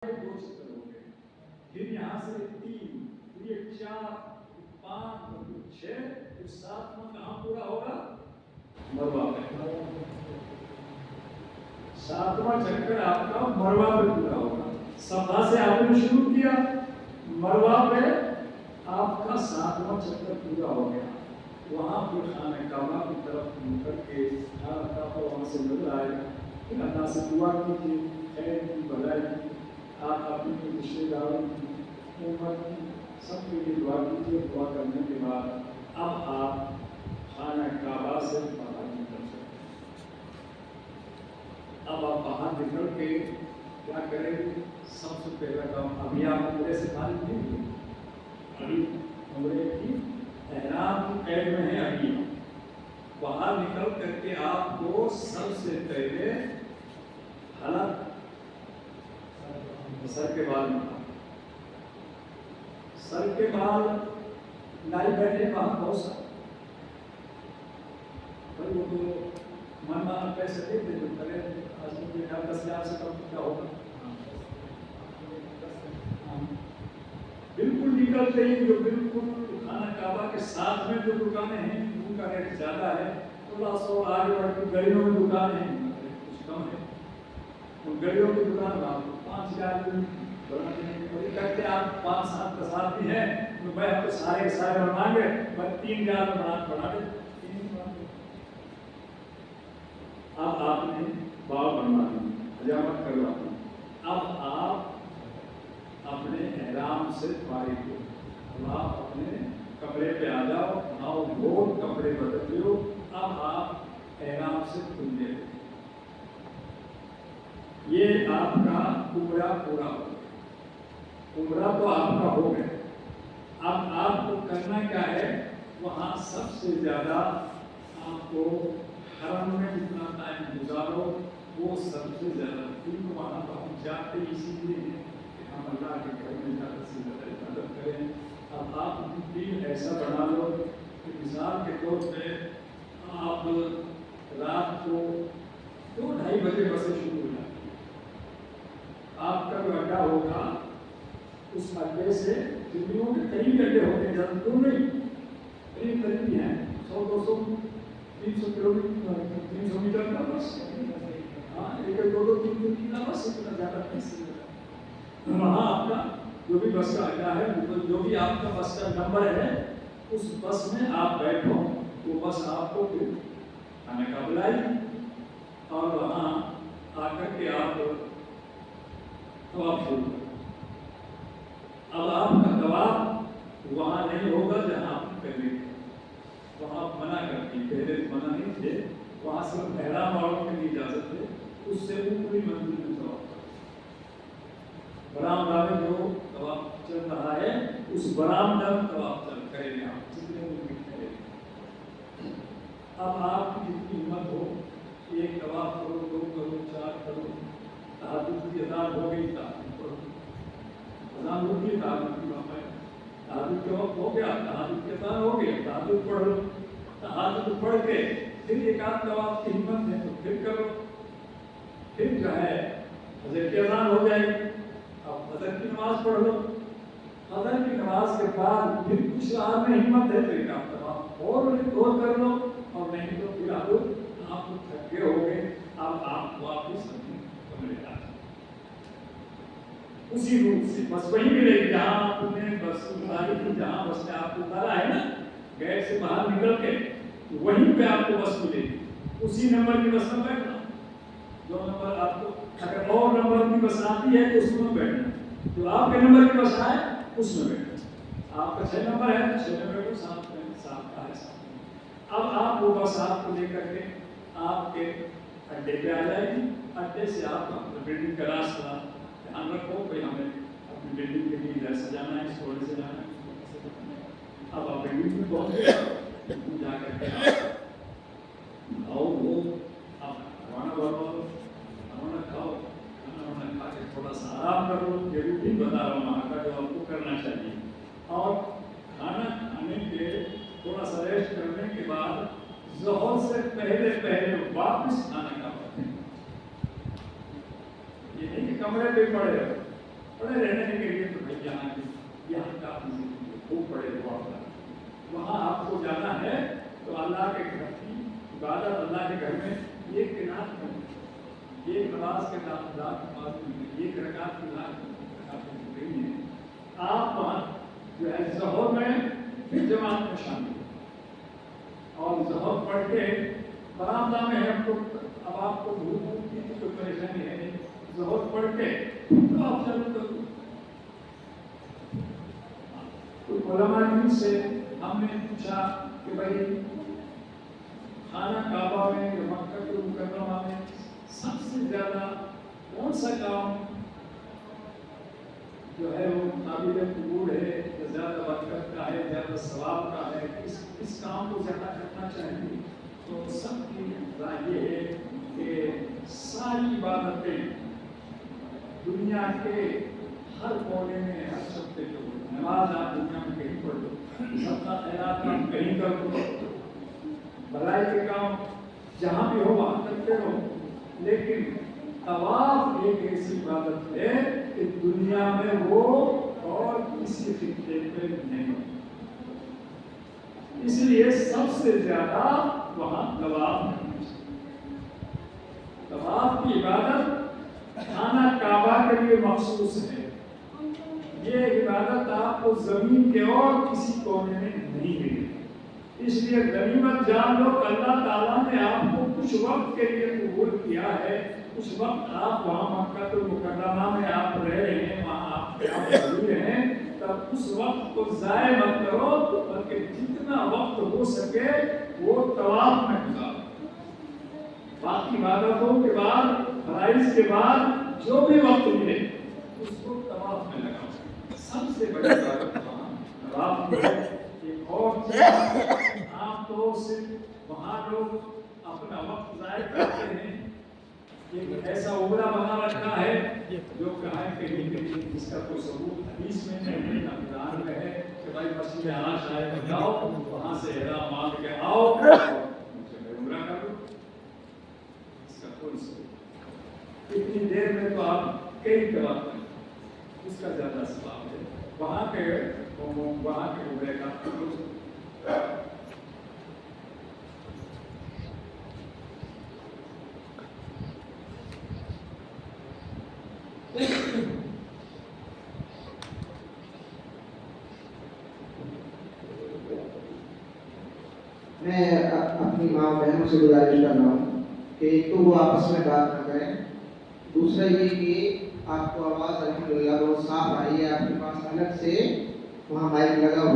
दो चित्र हो गए, फिर यहाँ से 3, फिर ये 4, 5, फिर 6, फिर 7 में कहाँ पूरा होगा? मरवा पे। 7वां चक्कर आपका मरवा पे पूरा होगा। सभा से आपने शुरू किया, मरवा पे आपका 7वां चक्कर पूरा हो गया। वहाँ फिर खाने काबा की तरफ मुकर के वहाँ से नजर आए, फिर अल्लाह से दुआ कीजिए, खैर की भलाई की, आप अपने रिश्तेदारों की उम्मत की सबके लिए दुआ कीजिए। दुआ करने के बाद अब आप खाना काबा से बाहर निकल सकते। अब आप बाहर निकल के क्या करेंगे? सबसे पहला काम, अभी आप उम्रे से खाली नहीं हुए, अभी उम्रे की एहराम की कैद में है। अभी बाहर निकल करके आपको सबसे पहले हलक सर के बाल में, सर के बाल लाई बैठे वहां बहुत सा भाई वो तो मन माना पैसे देते जो करे। आज मुझे 10,000 से कम क्या होगा? बिल्कुल निकलते ही जो बिल्कुल खाना काबा के साथ में जो दुकानें हैं उनका रेट ज्यादा है, थोड़ा सा आगे बढ़ के गलियों में दुकान है कुछ कम है। उन गलियों की दुकान में आपको 5,000 करके आप 5-7 का साथ भी है तो मैं आपको सारे के सारे बनवाएंगे, मैं 3,000 बना दे। अब आपने बाल बनवा ली, हजामत करवा दी। अब आप अपने एहराम से फारिग हो, आप अपने कपड़े पे आ जाओ, आओ वो कपड़े बदल लो। अब आप एहराम से खुल गए, ये आपका उम्रा पूरा हो गया। उम्रा तो आपका हो गया। अब आपको करना क्या है? वहाँ सबसे ज़्यादा आपको हरम में जितना टाइम गुजारो वो सबसे ज़्यादा, क्योंकि वहाँ पर हम जाते इसीलिए हैं कि हम अल्लाह के घर में ज़्यादा से ज़्यादा इबादत करें। अब आप दिन ऐसा बना लो कि मिसाल के तौर पे आप रात को 2-2:30 बजे बसें शुरू हो जाती है। आपका जो अड्डा होगा उस अड्डे से दिल्लियों के कई अड्डे होते हैं, ज़्यादा दूर नहीं, करीब करीब हैं, 100-200 300 किलोमीटर 300 मीटर का बस। हाँ, 1-2-3 का बस, इतना ज़्यादा नहीं। वहाँ आपका जो भी बस का अड्डा है, जो भी आपका बस का नंबर है, उस बस में आप बैठो, वो बस आपको फिर खाने का बुलाई और वहाँ आकर के आप तवाफ शुरू करो। अब आपका तवाफ वहाँ नहीं होगा जहाँ आप पहले थे, वहाँ मना करती, पहले मना नहीं थे, वहाँ सिर्फ एहराम वालों के लिए इजाजत है, उससे ऊपरी मंजिल में तवाफ करो। बरामदा में जो तवाफ चल रहा है उस बरामदा में तवाफ करेंगे आप, जितने उम्मीद करेंगे। अब आपकी जितनी हिम्मत हो, 1 तवाफ करो, 2 करो, 4 करो, तहज्जुद की अज़ान हो गई, तहज्जुद पढ़ो, अज़ान हो गई, तहज्जुद की वक़्त है, तहज्जुद के वक्त हो गया, तहज्जुद की अज़ान हो गई, तहज्जुद पढ़ लो। तहज्जुद पढ़ के फिर 1 तवाफ की हिम्मत है तो फिर करो, फिर जो है फजर की अज़ान हो जाएगी, अब फजर की नमाज पढ़ लो। फजर की नमाज के बाद फिर कुछ रात में हिम्मत है तो 1 तवाफ और कर लो, और नहीं तो फिर आप थके हो गए, अब आप वापस अपने कमरे आ जाओ। उसी रूप से बस वही मिलेगी जहाँ आपने बस उतारी थी, जहाँ बस ने आपको उतारा है ना, गेट से बाहर निकल के वहीं पे आपको बस मिलेगी, उसी नंबर की बस में बैठना। जो नंबर आपको, अगर और नंबर की बस आती है तो उसमें बैठना, जो आपके नंबर की बस आए उसमें बैठना। आपका 6 नंबर है तो 6 में बैठो, 7 में 7 का है 7 में। अब आप वो बस आपको लेकर के आपके अड्डे पे आ जाएगी। अड्डे से आप अपने बिल्डिंग का रास्ता ध्यान रखो, भाई हमें अपनी बिल्डिंग के लिए जैसे जाना है, इस रोड से जाना है। अब आप बिल्डिंग में पहुँच गए, जा करके आओ, वो आप खाना बनाओ, खाना खाओ, खाना खा के थोड़ा सा आराम कर लो। ये रूटीन बता रहा हूँ वहाँ का जो आपको करना चाहिए। और खाना खाने के थोड़ा सा रेस्ट करने के बाद ज़ोहर से पहले वापस खाना खा पाते हैं। ये नहीं कि कमरे पे पड़े रहो, پڑے رہنے کے لیے تو بھائی یہاں کا خوب پڑے ہوا ہوتا ہے، وہاں آپ کو جانا ہے تو اللہ کے گھر کی عبادت، اللہ کے گھر میں ایک قناعت کرنی، ایک نماز کے نام نماز نہیں، ایک رکعت کی رکعت نہیں ہے۔ آپ وہاں جو ہے ظہر میں پھر جماعت میں شامل ہو، اور ظہر پڑھ کے برآمدہ میں ہم کو، اب آپ کو بھوک کی کوئی پریشانی ہے نہیں، ظہر پڑھ کے تو آپ چلو تو علماء سے ہم نے پوچھا کہ بھائی خانہ کعبہ میں یا مکہ المکرمہ میں سب سے زیادہ کون سا کام جو ہے وہ قابل قبول ہے، زیادہ برکت کا ہے، زیادہ ثواب کا ہے، اس کام کو زیادہ کرنا چاہیے؟ تو سب کی رائے یہ ہے کہ ساری عبادتیں دنیا کے ہر کونے میں، ہر سطح پہ، نماز آپ دنیا میں کہیں پڑھ لو، صدقہ خیرات آپ کہیں کر لو، بھلائی کے کام جہاں بھی ہو وہاں کرتے رہو، لیکن طواف ایک ایسی عبادت ہے کہ دنیا میں وہ اور کسی خطے پہ نہیں، اس لیے سب سے زیادہ وہاں طواف ہے۔ طواف کی عبادت خانہ کعبہ کے لیے مخصوص ہے، یہ عبادت آپ کو زمین کے اور کسی کونے میں نہیں ملے، اس لیے غنیمت جان لو کہ اللہ تعالیٰ نے آپ کو کچھ وقت کے لیے قبول کیا ہے، کچھ وقت آپ وہاں مکہ المکرمہ میں آپ رہ رہے ہیں، وہاں آپ موجود ہیں، تب اس وقت کو ضائع مت کرو، بلکہ جتنا وقت ہو سکے وہ طواف میں گزارو۔ باقی عبادتوں کے بعد، فرائض کے بعد جو بھی وقت ملے اس کو طواف میں لگاؤ۔ سب سے بڑی عبادت طواف ہے۔ ایک اور چیز، عام طور سے وہاں لوگ اپنا وقت ضائع کرتے ہیں، ایک ایسا عمرہ بنا رکھا ہے جو کہا ہے کہ جس کا کوئی ثبوت حدیث میں نہیں، نہ قرآن میں ہے کہ بھائی مسجد حرام شاید جاؤ، وہاں سے احرام باندھ کے آؤ اور عمرہ کرو، اس کا کوئی ثبوت۔ اتنی دیر میں تو آپ کئی طواف کریں، اس کا زیادہ ثواب ہے۔ وہاں کے عمرے کا میں اپنی ماں بہنوں سے گزارش کر رہا ہوں کہ ایک تو وہ آپس میں بات نہ کریں، دوسرا یہ کہ آپ کو آواز الحمدللہ بہت صاف آئی ہے، آپ کے پاس الگ سے وہاں مائک لگا ہوا